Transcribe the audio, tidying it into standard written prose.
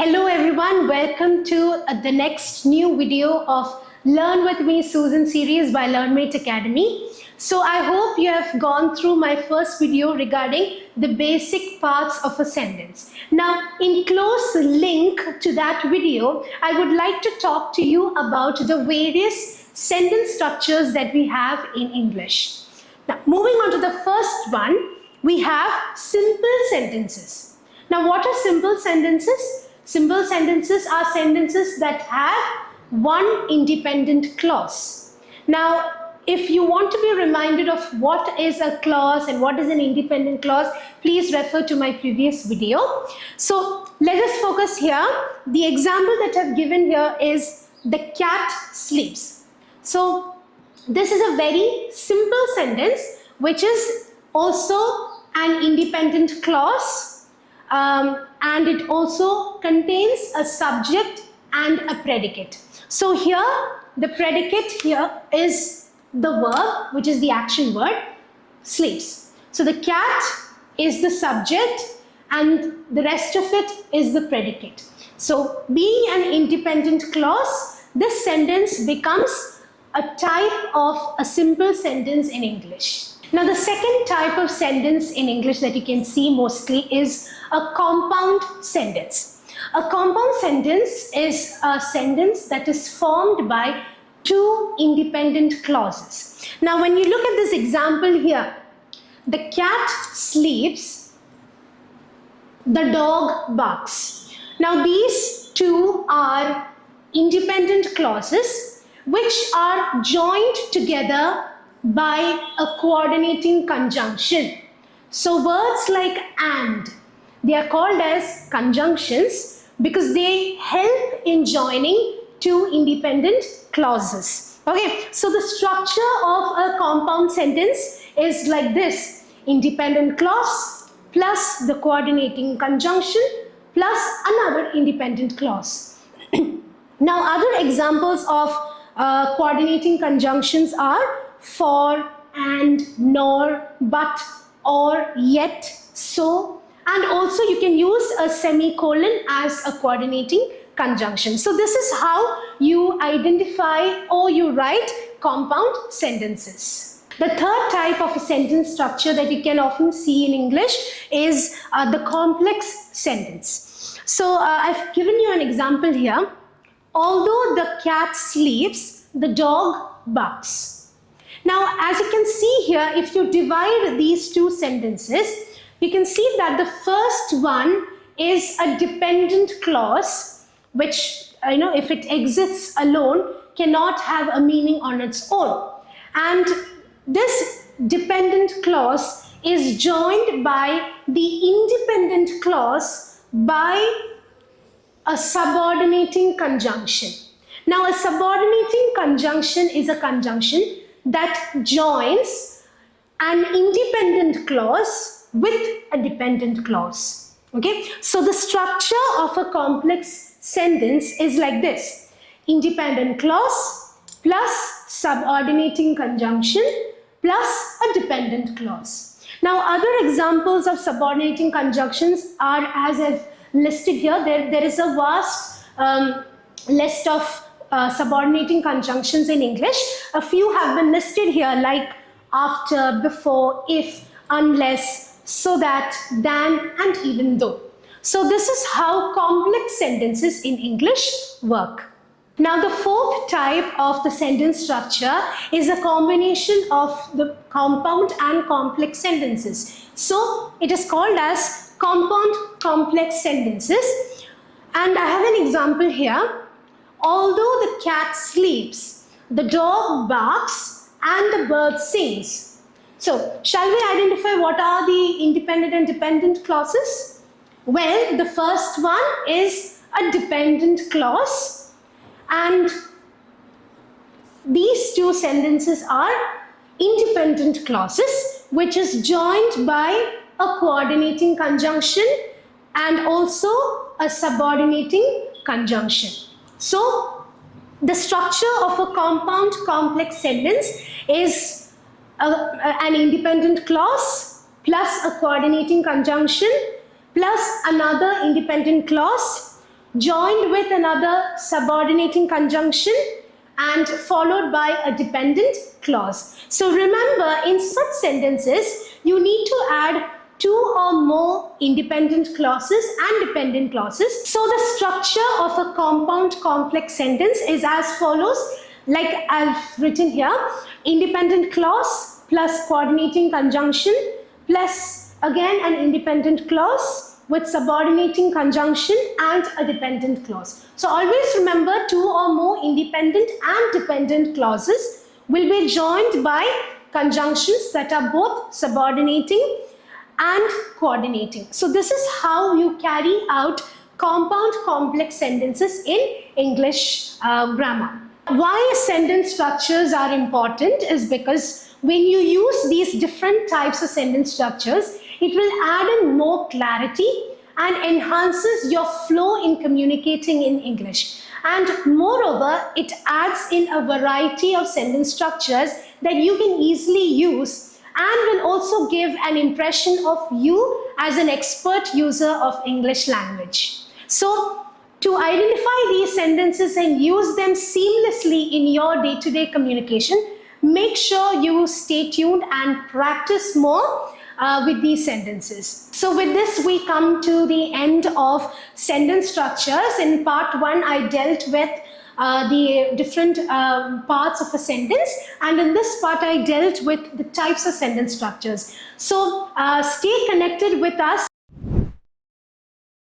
Hello everyone, welcome to the next new video of Learn With Me Susan series by Learnmate Academy. So I hope you have gone through my first video regarding the basic parts of a sentence. Now in close link to that video, I would like to talk to you about the various sentence structures that we have in English. Now moving on to the first one, we have simple sentences. Now what are simple sentences? Simple sentences are sentences that have one independent clause. Now, if you want to be reminded of what is a clause and what is an independent clause, please refer to my previous video. So, let us focus here. The example that I've given here is the cat sleeps. So, this is a very simple sentence which is also an independent clause. And it also contains a subject and a predicate. So here the predicate here is the verb, which is the action word, sleeps. So the cat is the subject and the rest of it is the predicate. So being an independent clause, this sentence becomes a type of a simple sentence in English. Now the second type of sentence in English that you can see mostly is a compound sentence. A compound sentence is a sentence that is formed by two independent clauses. Now when you look at this example here, the cat sleeps, the dog barks. Now these two are independent clauses which are joined together by a coordinating conjunction. So words like and, they are called as conjunctions because they help in joining two independent clauses. Okay, so the structure of a compound sentence is like this: independent clause plus the coordinating conjunction plus another independent clause. Now other examples of coordinating conjunctions are for, and, nor, but, or, yet, so, and also you can use a semicolon as a coordinating conjunction. So this is how you identify or you write compound sentences. The third type of a sentence structure that you can often see in English is the complex sentence. So I've given you an example here. Although the cat sleeps, the dog barks. Now, as you can see here, if you divide these two sentences, you can see that the first one is a dependent clause, which, if it exists alone, cannot have a meaning on its own. And this dependent clause is joined by the independent clause by a subordinating conjunction. Now, a subordinating conjunction is a conjunction that joins an independent clause with a dependent clause. Okay, so the structure of a complex sentence is like this: independent clause plus subordinating conjunction plus a dependent clause. Now other examples of subordinating conjunctions are as I've listed here. There is a vast list of subordinating conjunctions in English. A few have been listed here, like after, before, if, unless, so that, than, and even though. So this is how complex sentences in English work. Now the fourth type of the sentence structure is a combination of the compound and complex sentences. So it is called as compound complex sentences. And I have an example here. Although the cat sleeps, the dog barks, and the bird sings. So, shall we identify what are the independent and dependent clauses? Well, the first one is a dependent clause, and these two sentences are independent clauses which is joined by a coordinating conjunction and also a subordinating conjunction. So, the structure of a compound complex sentence is an independent clause plus a coordinating conjunction plus another independent clause joined with another subordinating conjunction and followed by a dependent clause. So remember, in such sentences, you need to add two or more independent clauses and dependent clauses. So the structure of a compound complex sentence is as follows, like I've written here: independent clause plus coordinating conjunction plus again an independent clause with subordinating conjunction and a dependent clause. So always remember, two or more independent and dependent clauses will be joined by conjunctions that are both subordinating and coordinating. So this is how you carry out compound complex sentences in English grammar. Why sentence structures are important is because when you use these different types of sentence structures, it will add in more clarity and enhances your flow in communicating in English. And moreover, it adds in a variety of sentence structures that you can easily use and will also give an impression of you as an expert user of English language. So, to identify these sentences and use them seamlessly in your day-to-day communication, make sure you stay tuned and practice more with these sentences. So with this, we come to the end of sentence structures. In part 1, I dealt with the different parts of a sentence, and in this part I dealt with the types of sentence structures. So stay connected with us.